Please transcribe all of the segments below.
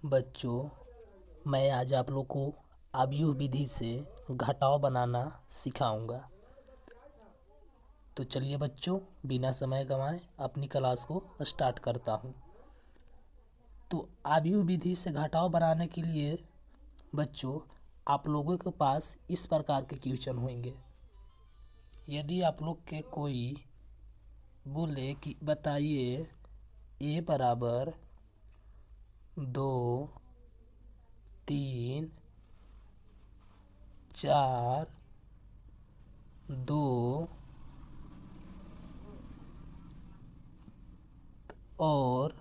बच्चों, मैं आज आप लोग को आव्यूह विधि से घटाव बनाना सिखाऊंगा। तो चलिए बच्चों, बिना समय गंवाए अपनी क्लास को स्टार्ट करता हूँ। तो आव्यूह विधि से घटाव बनाने के लिए बच्चों, आप लोगों के पास इस प्रकार के क्वेश्चन होंगे। यदि आप लोग के कोई बोले कि बताइए a बराबर 2, 3, 4, 2 और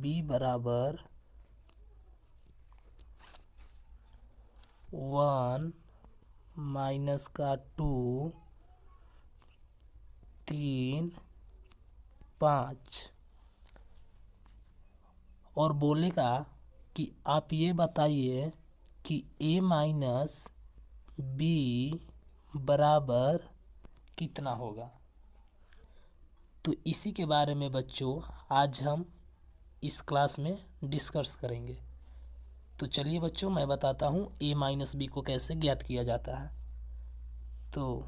b बराबर 1 माइनस का 2, 3, 5 और बोलेगा कि आप ये बताइए कि a माइनस बी बराबर कितना होगा। तो इसी के बारे में बच्चों आज हम इस क्लास में डिस्कस करेंगे। तो चलिए बच्चों, मैं बताता हूँ a माइनस बी को कैसे ज्ञात किया जाता है। तो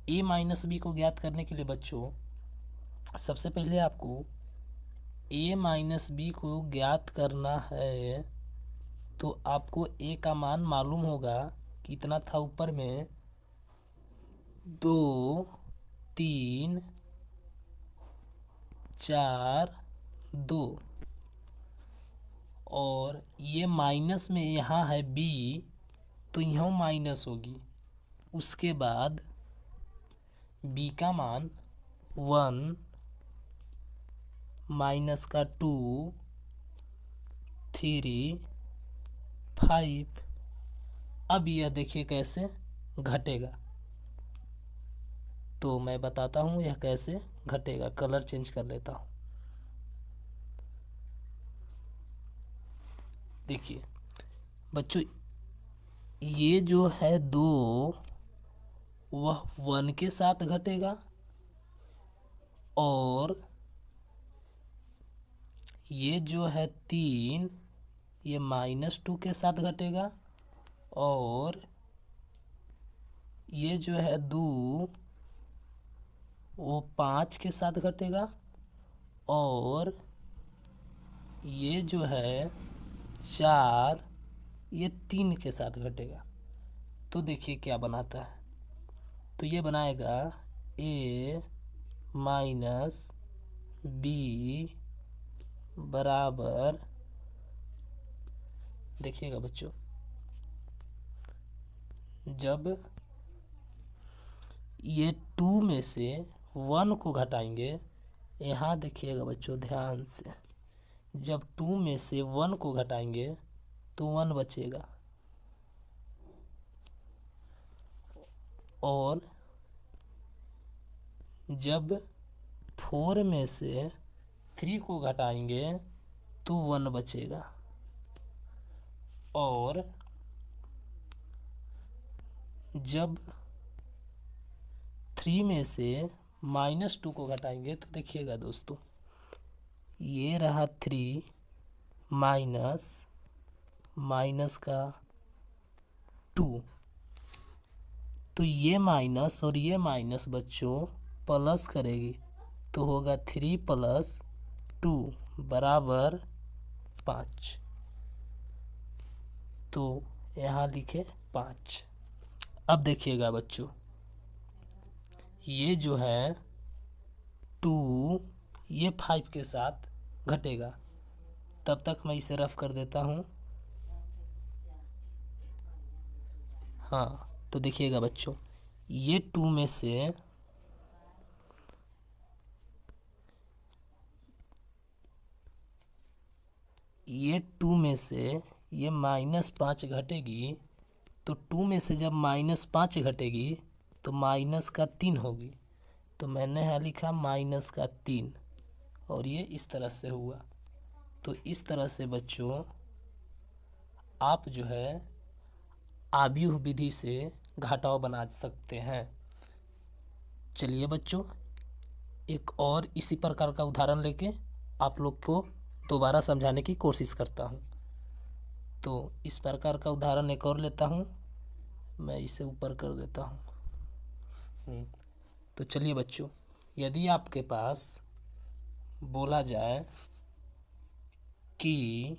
a माइनस बी को ज्ञात करने के लिए बच्चों सबसे पहले आपको a माइनस बी को ज्ञात करना है। तो आपको a का मान मालूम होगा कितना था ऊपर में 2, 3, 4, 2 और ये माइनस में यहाँ है b, तो यहाँ माइनस होगी। उसके बाद b का मान 1 माइनस का 2, 3, 5। अब यह देखिए कैसे घटेगा। तो मैं बताता हूँ यह कैसे घटेगा। कलर चेंज कर लेता हूँ। देखिए बच्चों, ये जो है 2 वह 1 के साथ घटेगा और ये जो है 3 ये -2 के साथ घटेगा और ये जो है 2 वो 5 के साथ घटेगा और ये जो है 4 ये 3 के साथ घटेगा। तो देखिए क्या बनाता है। तो ये बनाएगा a माइनस बी बराबर, देखिएगा बच्चों, जब ये 2 में से 1 को घटाएंगे, यहाँ देखिएगा बच्चों ध्यान से, जब 2 में से 1 को घटाएंगे तो 1 बचेगा और जब 4 में से 3 को घटाएंगे तो 1 बचेगा और जब 3 में से -2 को घटाएंगे तो देखिएगा दोस्तों, ये रहा 3 माइनस का 2, तो ये माइनस और ये माइनस बच्चों प्लस करेगी तो होगा 3 + 2 बराबर 5। तो यहाँ लिखे 5। अब देखिएगा बच्चों, ये जो है 2 ये 5 के साथ घटेगा। तब तक मैं इसे रफ कर देता हूँ। हाँ, तो देखिएगा बच्चों, ये 2 में से ये -5 घटेगी। तो 2 में से जब -5 घटेगी तो -3 होगी। तो मैंने यहाँ लिखा -3 और ये इस तरह से हुआ। तो इस तरह से बच्चों आप जो है आव्यूह विधि से घटाव बना सकते हैं। चलिए बच्चों, एक और इसी प्रकार का उदाहरण लेके आप लोग को दोबारा समझाने की कोशिश करता हूँ। तो इस प्रकार का उदाहरण एक और लेता हूँ, मैं इसे ऊपर कर देता हूँ। तो चलिए बच्चों, यदि आपके पास बोला जाए कि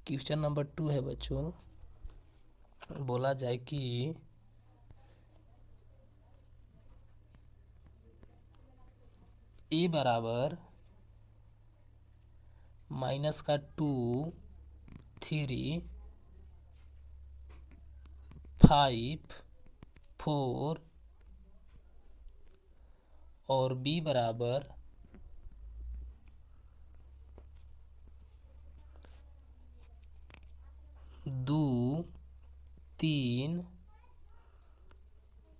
क्वेश्चन नंबर 2 है बच्चों, बोला जाए कि a बराबर माइनस का 2, 3, 5, 4 और b बराबर 2, 3,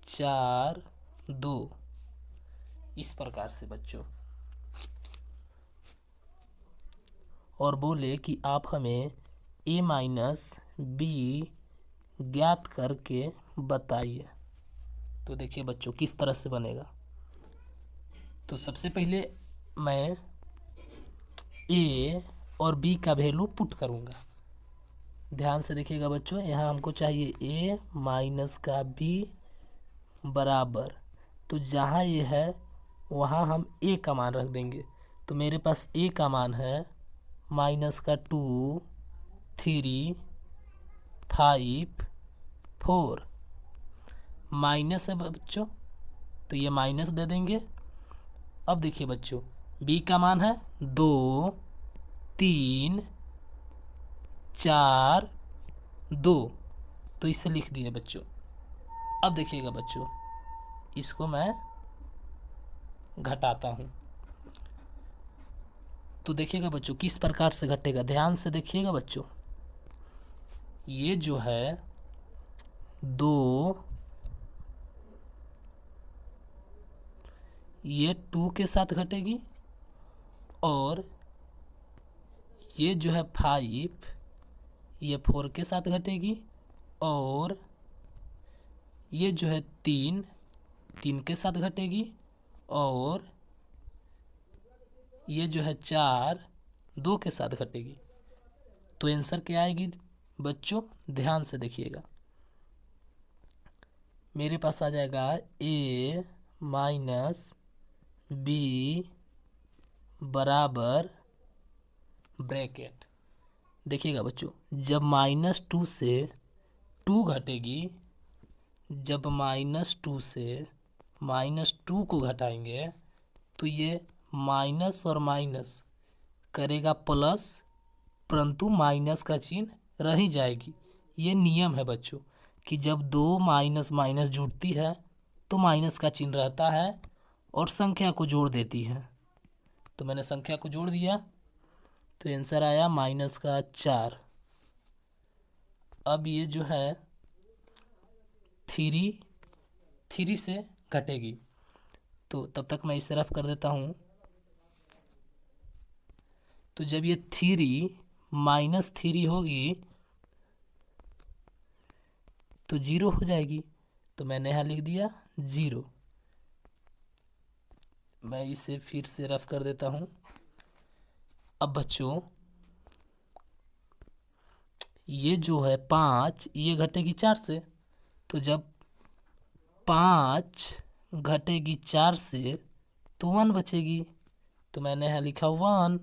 4, 2, इस प्रकार से बच्चों, और बोले कि आप हमें a माइनस बी ज्ञात करके बताइए। तो देखिए बच्चों किस तरह से बनेगा। तो सबसे पहले मैं a और b का वैल्यू पुट करूँगा। ध्यान से देखिएगा बच्चों, यहाँ हमको चाहिए a माइनस का b बराबर, तो जहाँ ये है वहाँ हम a का मान रख देंगे। तो मेरे पास a का मान है माइनस का 2, 3, 5, 4, माइनस है बच्चों, तो ये माइनस दे देंगे। अब देखिए बच्चों, b का मान है 2, 3, 4, 2, तो इसे लिख दिए बच्चों। अब देखिएगा बच्चों, इसको मैं घटाता हूँ। तो देखिएगा बच्चों किस प्रकार से घटेगा, ध्यान से देखिएगा बच्चों। ये जो है 2, ये 2 के साथ घटेगी, और ये जो है 5, ये 4 के साथ घटेगी, और ये जो है 3 के साथ घटेगी, और ये जो है 4 2 के साथ घटेगी। तो आंसर क्या आएगी बच्चों, ध्यान से देखिएगा। मेरे पास आ जाएगा a माइनस बी बराबर ब्रैकेट। देखिएगा बच्चों, जब -2 से 2 घटेगी, जब -2 से -2 को घटाएंगे तो ये माइनस और माइनस करेगा प्लस, परंतु माइनस का चिन्ह रह ही जाएगी। ये नियम है बच्चों कि जब दो माइनस माइनस जुड़ती है तो माइनस का चिन्ह रहता है और संख्या को जोड़ देती है। तो मैंने संख्या को जोड़ दिया, तो आंसर आया माइनस का 4। अब ये जो है 3 से घटेगी, तो तब तक मैं इसे रफ कर देता हूँ। तो जब ये 3 -3 होगी तो 0 हो जाएगी, तो मैंने यहाँ लिख दिया 0। मैं इसे फिर से रफ कर देता हूँ। अब बच्चों ये जो है 5, ये घटेगी 4 से, तो जब 5 घटेगी 4 से तो 1 बचेगी, तो मैंने यहाँ लिखा 1,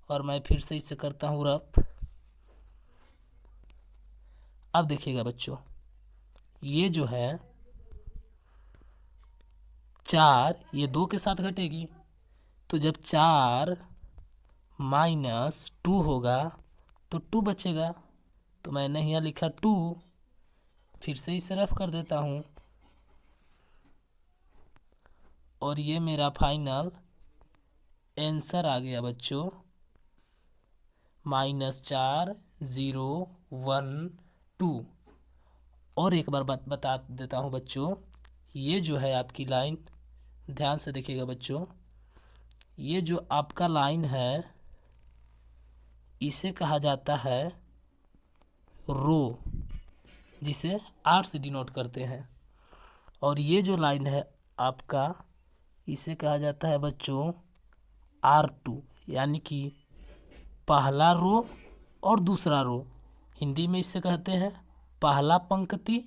और मैं फिर से इसे करता हूँ रफ। अब देखिएगा बच्चों, ये जो है 4 ये 2 के साथ घटेगी, तो जब 4 -2 होगा तो 2 बचेगा, तो मैंने यहाँ लिखा 2। फिर से इसे रफ कर देता हूँ, और ये मेरा फाइनल आंसर आ गया बच्चों -4, 0, 1, 2। और एक बार बता देता हूँ बच्चों, ये जो है आपकी लाइन, ध्यान से देखिएगा बच्चों, ये जो आपका लाइन है इसे कहा जाता है रो, जिसे R से डिनोट करते हैं। और ये जो लाइन है आपका, इसे कहा जाता है बच्चों R2, यानी कि पहला रो और दूसरा रो। हिंदी में इसे कहते हैं पहला पंक्ति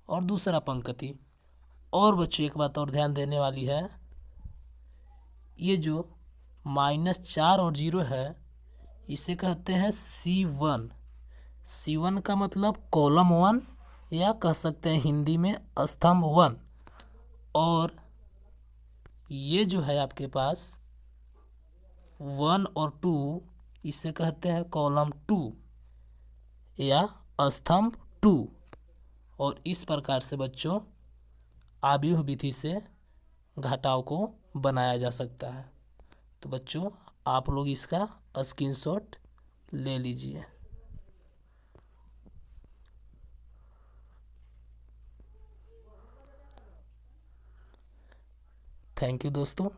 और दूसरा पंक्ति। और बच्चों एक बात और ध्यान देने वाली है, ये जो -4 और 0 है इसे कहते हैं C1। C1 का मतलब कॉलम 1, या कह सकते हैं हिंदी में स्तंभ 1। और ये जो है आपके पास 1 और 2, इसे कहते हैं कॉलम 2 या स्तंभ 2। और इस प्रकार से बच्चों आव्यूह विधि से घटाव को बनाया जा सकता है। तो बच्चों आप लोग इसका स्क्रीनशॉट ले लीजिए। थैंक यू दोस्तों।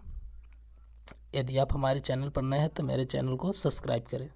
यदि आप हमारे चैनल पर नए हैं तो मेरे चैनल को सब्सक्राइब करें।